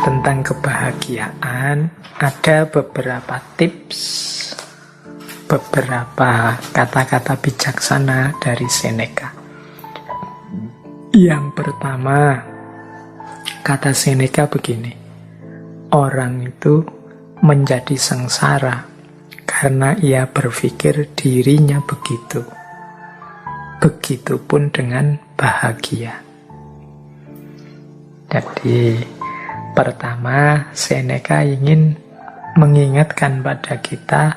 tentang kebahagiaan, ada beberapa tips, beberapa kata-kata bijaksana dari Seneca. Yang pertama, kata Seneca begini: orang itu menjadi sengsara karena ia berpikir dirinya begitu. Begitupun dengan bahagia. Jadi, pertama, Seneca ingin mengingatkan pada kita,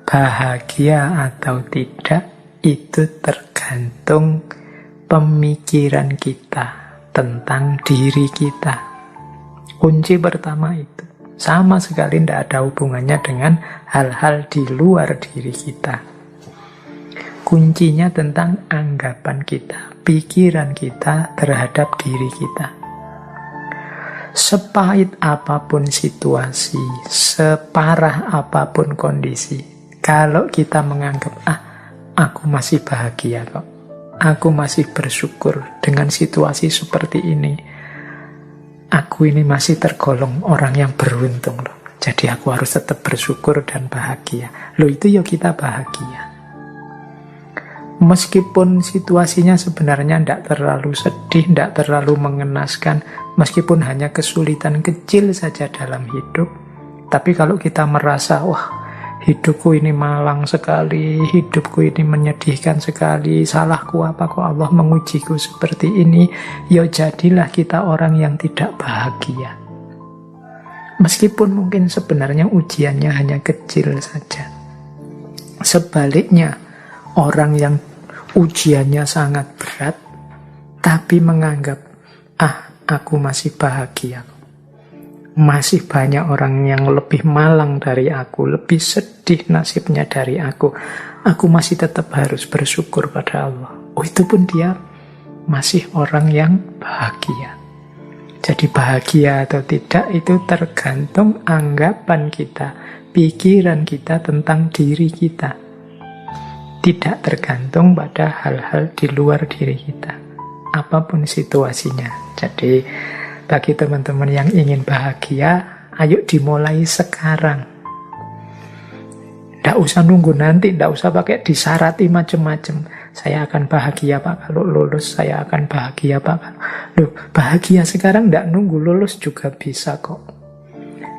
bahagia atau tidak itu tergantung pemikiran kita tentang diri kita. Kunci pertama itu sama sekali tidak ada hubungannya dengan hal-hal di luar diri kita. Kuncinya tentang anggapan kita, pikiran kita terhadap diri kita. Sepahit apapun situasi, separah apapun kondisi, kalau kita menganggap, aku masih bahagia kok, aku masih bersyukur dengan situasi seperti ini, aku ini masih tergolong orang yang beruntung loh, jadi aku harus tetap bersyukur dan bahagia. Loh, itu ya kita bahagia. Meskipun situasinya sebenarnya tidak terlalu sedih, tidak terlalu mengenaskan, meskipun hanya kesulitan kecil saja dalam hidup, tapi kalau kita merasa, wah, hidupku ini malang sekali, hidupku ini menyedihkan sekali, salahku apa kok Allah mengujiku seperti ini, ya jadilah kita orang yang tidak bahagia. Meskipun mungkin sebenarnya ujiannya hanya kecil saja. Sebaliknya, orang yang ujiannya sangat berat, tapi menganggap, aku masih bahagia. Masih banyak orang yang lebih malang dari aku, lebih sedih nasibnya dari aku. Aku masih tetap harus bersyukur pada Allah. Oh, itu pun dia masih orang yang bahagia. Jadi bahagia atau tidak itu tergantung anggapan kita, pikiran kita tentang diri kita. Tidak tergantung pada hal-hal di luar diri kita, apapun situasinya. Jadi, bagi teman-teman yang ingin bahagia, ayo dimulai sekarang. Tidak usah nunggu nanti, tidak usah pakai disarati macam-macam. Saya akan bahagia Pak kalau lulus, saya akan bahagia Pak kalau... Loh, bahagia sekarang tidak nunggu lulus juga bisa kok.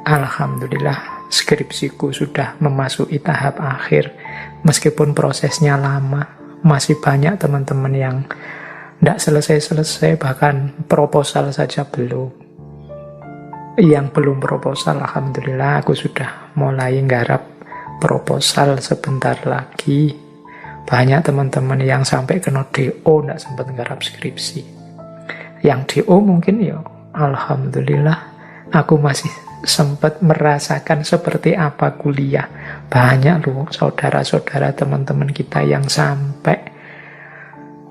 Alhamdulillah, skripsiku sudah memasuki tahap akhir. Meskipun prosesnya lama, masih banyak teman-teman yang tidak selesai-selesai, bahkan proposal saja belum. Yang belum proposal, alhamdulillah aku sudah mulai nggarap proposal sebentar lagi. Banyak teman-teman yang sampai kena DO tidak sempat nggarap skripsi. Yang DO mungkin ya, alhamdulillah aku masih sempat merasakan seperti apa kuliah. Banyak loh saudara-saudara teman-teman kita yang sampai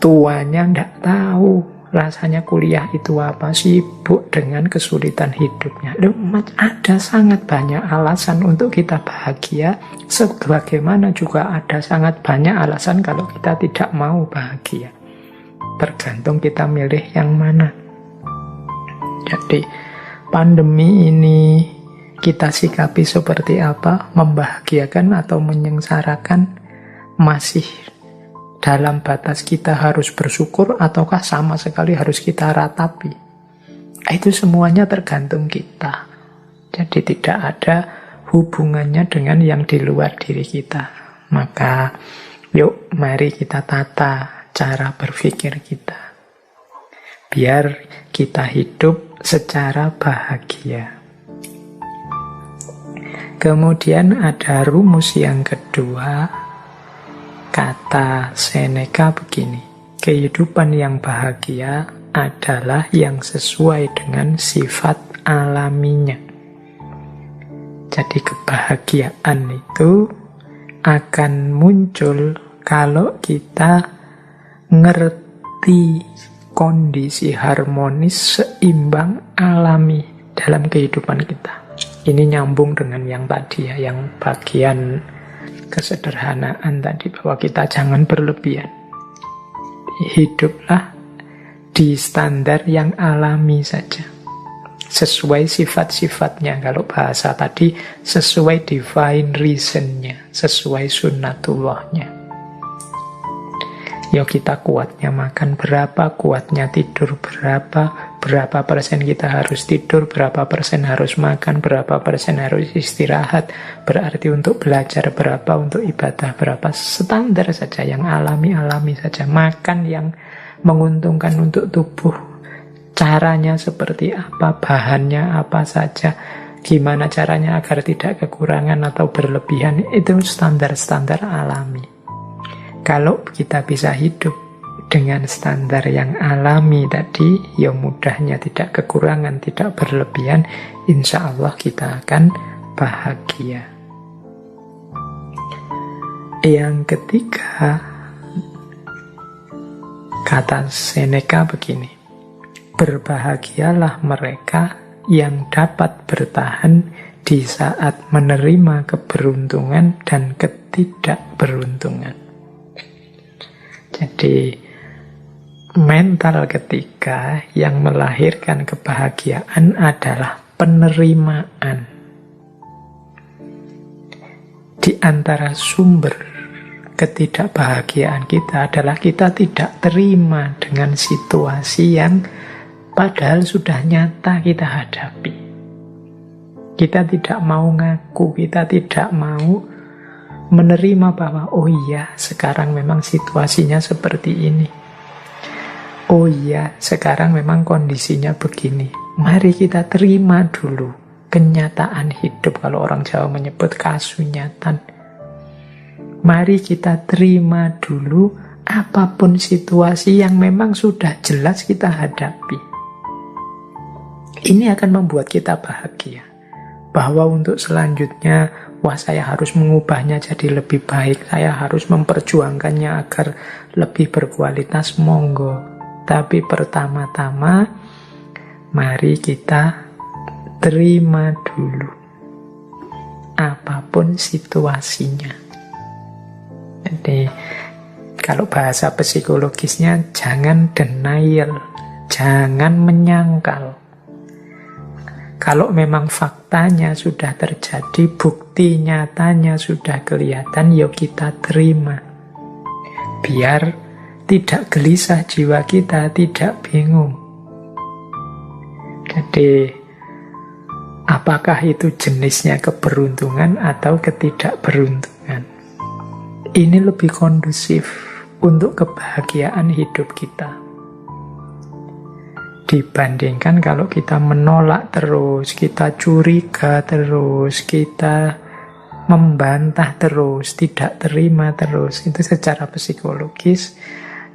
tuanya tidak tahu rasanya kuliah itu apa, sibuk dengan kesulitan hidupnya. Loh, ada sangat banyak alasan untuk kita bahagia, sebagaimana juga ada sangat banyak alasan kalau kita tidak mau bahagia. Tergantung kita milih yang mana. Jadi pandemi ini kita sikapi seperti apa? Membahagiakan atau menyengsarakan? Masih dalam batas kita harus bersyukur ataukah sama sekali harus kita ratapi? Itu semuanya tergantung kita. Jadi tidak ada hubungannya dengan yang di luar diri kita. Maka yuk mari kita tata cara berpikir kita, biar kita hidup secara bahagia. Kemudian ada rumus yang kedua, kata Seneca begini: kehidupan yang bahagia adalah yang sesuai dengan sifat alaminya. Jadi kebahagiaan itu akan muncul kalau kita ngerti kondisi harmonis, seimbang, alami dalam kehidupan kita. Ini nyambung dengan yang tadi ya, yang bagian kesederhanaan tadi, bahwa kita jangan berlebihan. Hiduplah di standar yang alami saja. sesuai sifat-sifatnya. Kalau bahasa tadi sesuai divine reason-nya, sesuai sunnatullahnya. Ya kita kuatnya makan berapa, kuatnya tidur berapa persen kita harus tidur, berapa persen harus makan, berapa persen harus istirahat. Berarti untuk belajar berapa, untuk ibadah berapa. Standar saja, yang alami-alami saja. Makan yang menguntungkan untuk tubuh. Caranya seperti apa, bahannya apa saja, gimana caranya agar tidak kekurangan atau berlebihan. Itu standar-standar alami. Kalau kita bisa hidup dengan standar yang alami tadi, ya mudahnya tidak kekurangan, tidak berlebihan, insya Allah kita akan bahagia. Yang ketiga, kata Seneca begini, berbahagialah mereka yang dapat bertahan di saat menerima keberuntungan dan ketidakberuntungan. Jadi mental ketiga yang melahirkan kebahagiaan adalah penerimaan. Di antara sumber ketidakbahagiaan kita adalah kita tidak terima dengan situasi yang padahal sudah nyata kita hadapi. Kita tidak mau ngaku, kita tidak mau menerima bahwa oh iya sekarang memang situasinya seperti ini. Oh iya sekarang memang kondisinya begini. Mari kita terima dulu kenyataan hidup. Kalau orang Jawa menyebut kasunyatan. Mari kita terima dulu apapun situasi yang memang sudah jelas kita hadapi. Ini akan membuat kita bahagia. Bahwa untuk selanjutnya, wah saya harus mengubahnya jadi lebih baik, saya harus memperjuangkannya agar lebih berkualitas, monggo. Tapi pertama-tama, mari kita terima dulu apapun situasinya. Jadi, kalau bahasa psikologisnya, jangan denial, jangan menyangkal. Kalau memang faktanya sudah terjadi, bukti nyatanya sudah kelihatan, yuk kita terima. Biar tidak gelisah jiwa kita, tidak bingung. Jadi, apakah itu jenisnya keberuntungan atau ketidakberuntungan? Ini lebih kondusif untuk kebahagiaan hidup kita. Dibandingkan kalau kita menolak terus, kita curiga terus, kita membantah terus, tidak terima terus. Itu secara psikologis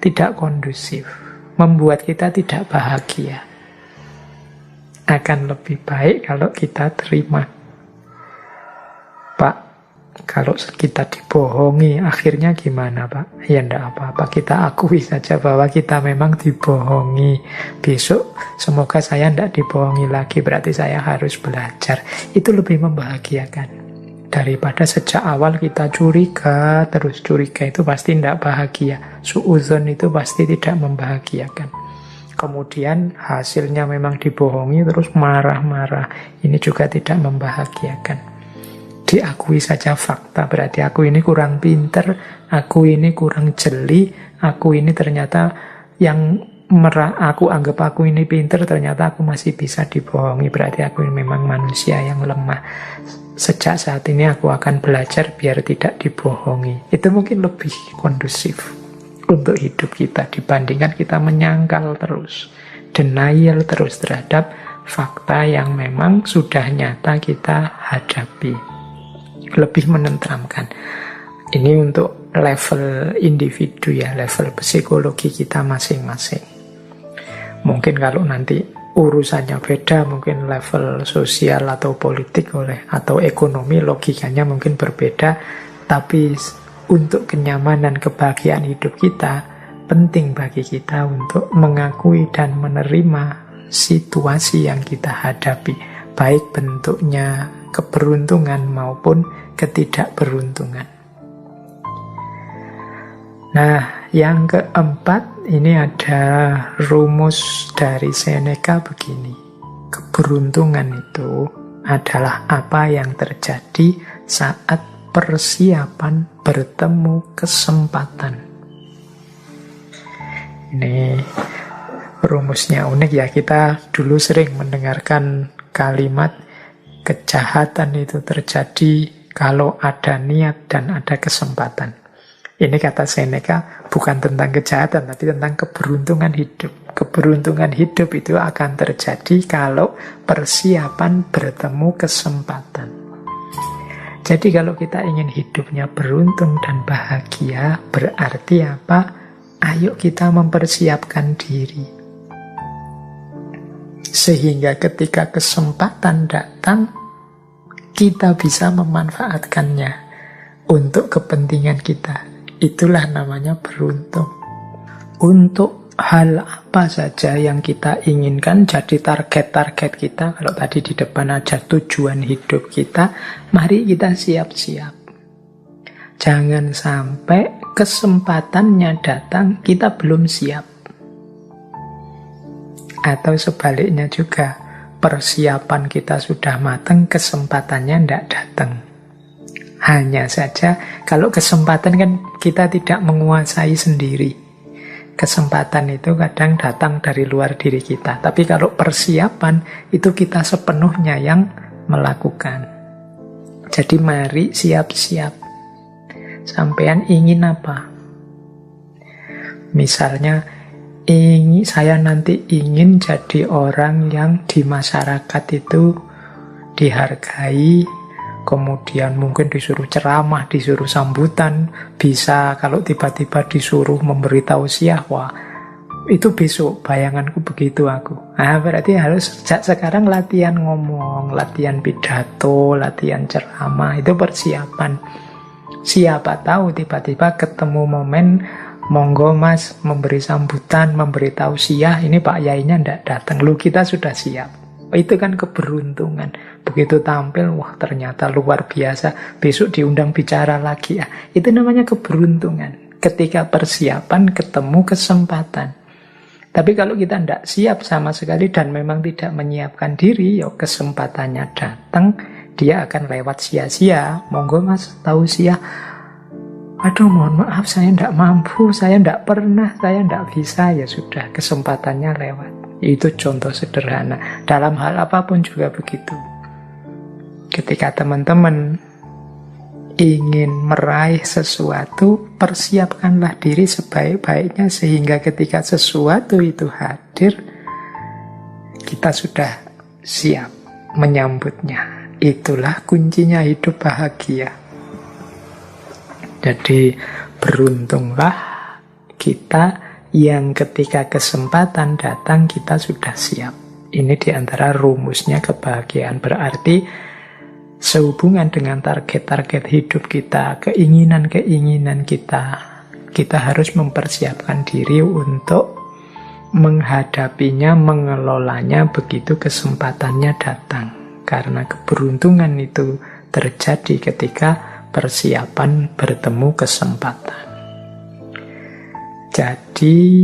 tidak kondusif, membuat kita tidak bahagia. Akan lebih baik kalau kita terima. Pak, kalau kita dibohongi, akhirnya gimana Pak? Ya enggak apa-apa, kita akui saja bahwa kita memang dibohongi. Besok semoga saya enggak dibohongi lagi, berarti saya harus belajar. Itu lebih membahagiakan. Daripada sejak awal kita curiga, terus curiga itu pasti enggak bahagia. Suudzon itu pasti tidak membahagiakan. Kemudian hasilnya memang dibohongi, terus marah-marah. Ini juga tidak membahagiakan. Diakui saja fakta, berarti aku ini kurang pinter, aku ini kurang jeli, aku ini ternyata yang aku anggap aku ini pinter, ternyata aku masih bisa dibohongi, berarti aku ini memang manusia yang lemah. Sejak saat ini aku akan belajar biar tidak dibohongi. Itu mungkin lebih kondusif untuk hidup kita dibandingkan kita menyangkal terus, denial terus terhadap fakta yang memang sudah nyata kita hadapi. Lebih menenteramkan. Ini untuk level individu ya, level psikologi kita masing-masing. Mungkin kalau nanti urusannya beda, mungkin level sosial atau politik atau ekonomi logikanya mungkin berbeda, tapi untuk kenyamanan kebahagiaan hidup kita, penting bagi kita untuk mengakui dan menerima situasi yang kita hadapi, baik bentuknya keberuntungan maupun ketidakberuntungan. Nah, yang keempat, ini ada rumus dari Seneca begini. keberuntungan itu adalah apa yang terjadi saat persiapan bertemu kesempatan. Ini rumusnya unik ya. Kita dulu sering mendengarkan kalimat kejahatan itu terjadi kalau ada niat dan ada kesempatan. Ini kata Seneca bukan tentang kejahatan, tapi tentang keberuntungan hidup. Keberuntungan hidup itu akan terjadi kalau persiapan bertemu kesempatan. Jadi kalau kita ingin hidupnya beruntung dan bahagia, berarti apa? Ayo kita mempersiapkan diri. Sehingga ketika kesempatan datang, kita bisa memanfaatkannya untuk kepentingan kita. Itulah namanya beruntung. Untuk hal apa saja yang kita inginkan jadi target-target kita, kalau tadi di depan ada tujuan hidup kita, mari kita siap-siap. Jangan sampai kesempatannya datang, kita belum siap. Atau sebaliknya juga, persiapan kita sudah matang, kesempatannya tidak datang. Hanya saja, kalau kesempatan kan kita tidak menguasai sendiri. Kesempatan itu kadang datang dari luar diri kita. Tapi kalau persiapan, itu kita sepenuhnya yang melakukan. Jadi mari siap-siap. Sampean ingin apa? Misalnya, saya nanti ingin jadi orang yang di masyarakat itu dihargai, kemudian mungkin disuruh ceramah, disuruh sambutan, bisa kalau tiba-tiba disuruh memberi tausiah, wah itu besok bayanganku begitu aku. Nah berarti harus sejak sekarang latihan ngomong, latihan pidato, latihan ceramah, itu persiapan. Siapa tahu tiba-tiba ketemu momen, monggo mas memberi sambutan, memberi tausiah, ini Pak Yainya ndak datang, lu kita sudah siap. Itu kan keberuntungan. Begitu tampil, wah ternyata luar biasa, besok diundang bicara lagi. Itu namanya keberuntungan. Ketika persiapan ketemu kesempatan. Tapi kalau kita tidak siap sama sekali dan memang tidak menyiapkan diri, ya kesempatannya datang, dia akan lewat sia-sia. Monggo mas tausiah. Aduh mohon maaf saya tidak mampu, saya tidak pernah, saya tidak bisa. Ya sudah, kesempatannya lewat. Itu contoh sederhana. Dalam hal apapun juga begitu. Ketika teman-teman ingin meraih sesuatu, persiapkanlah diri sebaik-baiknya sehingga ketika sesuatu itu hadir, kita sudah siap menyambutnya. Itulah kuncinya hidup bahagia. Jadi beruntunglah kita yang ketika kesempatan datang kita sudah siap. Ini diantara rumusnya kebahagiaan. Berarti sehubungan dengan target-target hidup kita, keinginan-keinginan kita harus mempersiapkan diri untuk menghadapinya, mengelolanya begitu kesempatannya datang. Karena keberuntungan itu terjadi ketika persiapan bertemu kesempatan. Jadi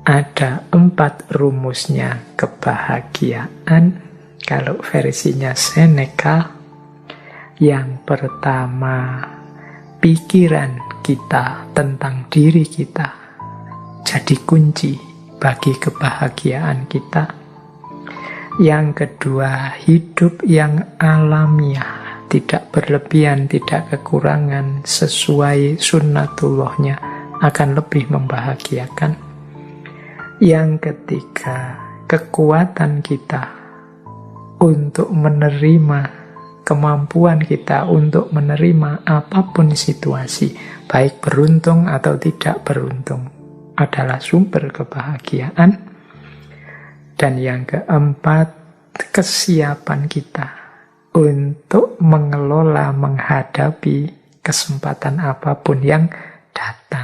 ada 4 rumusnya kebahagiaan. Kalau versinya Seneca, yang pertama, pikiran kita tentang diri kita jadi kunci bagi kebahagiaan kita. Yang kedua, hidup yang alamiah, tidak berlebihan, tidak kekurangan, sesuai sunnatullahnya akan lebih membahagiakan. Yang ketiga, kekuatan kita untuk menerima, kemampuan kita untuk menerima apapun situasi, baik beruntung atau tidak beruntung, adalah sumber kebahagiaan. Dan yang keempat, kesiapan kita untuk mengelola, menghadapi kesempatan apapun yang datang.